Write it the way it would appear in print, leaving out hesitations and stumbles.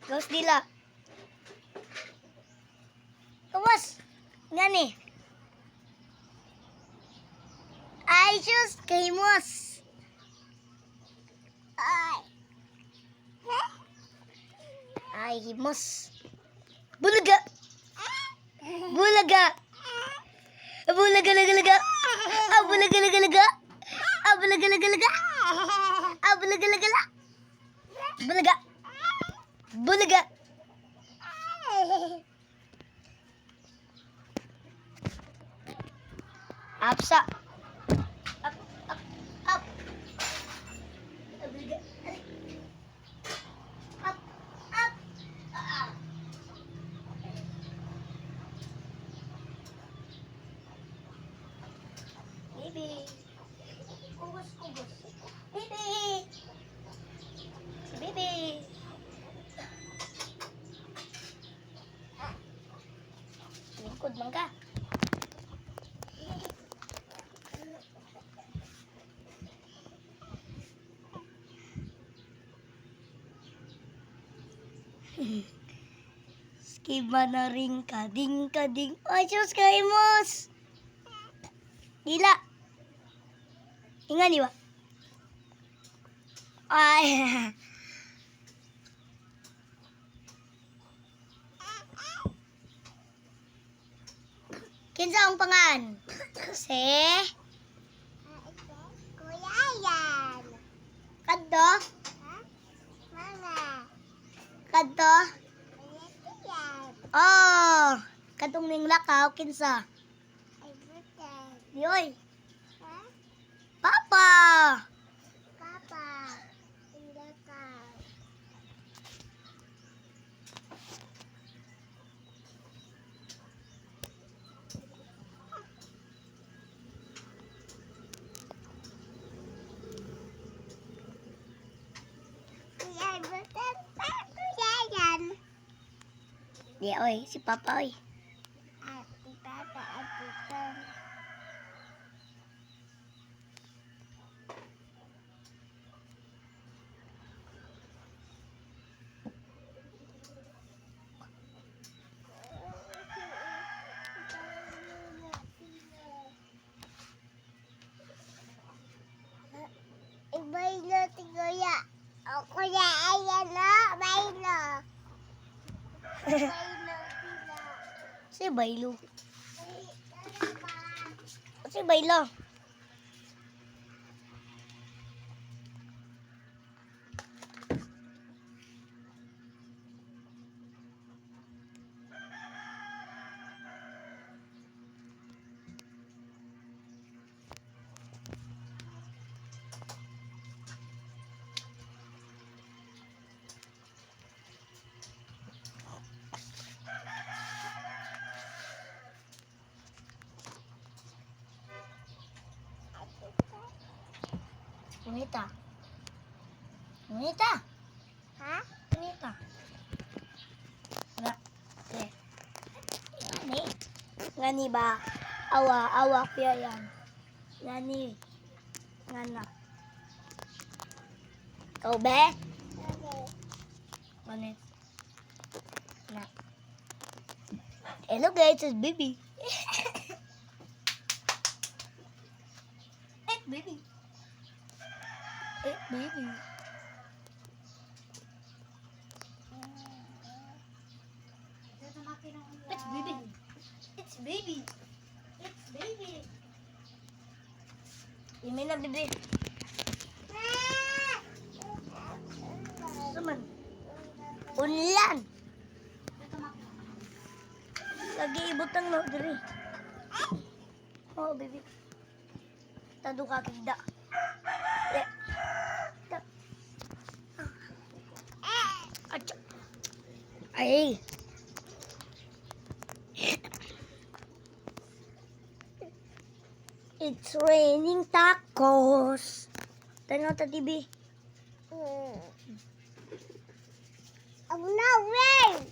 Gawas dila. Gawas. Ngani. Ay, sus, kahimos. Ay, himos. Bulaga. Bulaga. Bulaga, laga, laga. Bulaga, laga, laga. Bulaga, laga, laga. Bulaga, laga, laga. Bulaga. Bulaga. Apsa. Up, up, up. Bulaga. Up, up. Baby. Ugos, ugos. Baby. Si baby. Lingkod man ka. Skiba na ring kading kading. Ay, Diyos kaimos. Gila. Ingan di ba? Ay. Kinsa ang pangan? Se? Kuya yan. Kadto? Mama. Kadto? Oh, kadtong ning lakaw kinsa? Yoy. Papa. Papa. Di oy, si Papa oy. Si Papa at Ibaylo ti Kuya. O Kuya, ayan na, baylo. Si Baylo. Si Baylo. Ngunita. Ngunita. Ha? Ngunita. Nga. Okay. Ngani. Ngani ba? Awa, awa kuya yan. Ngani. Ngana. Ikaw be? Ngunit. Na. Hello guys, it's baby. Hey baby. Hey baby. It's baby. It's baby. It's baby. Ini na baby. Saman. Unlan. Lagi ibutang no diri. Oh baby. Tado ka kida. Ay. It's raining tacos. Tanaw ta TV. Oh no, rain!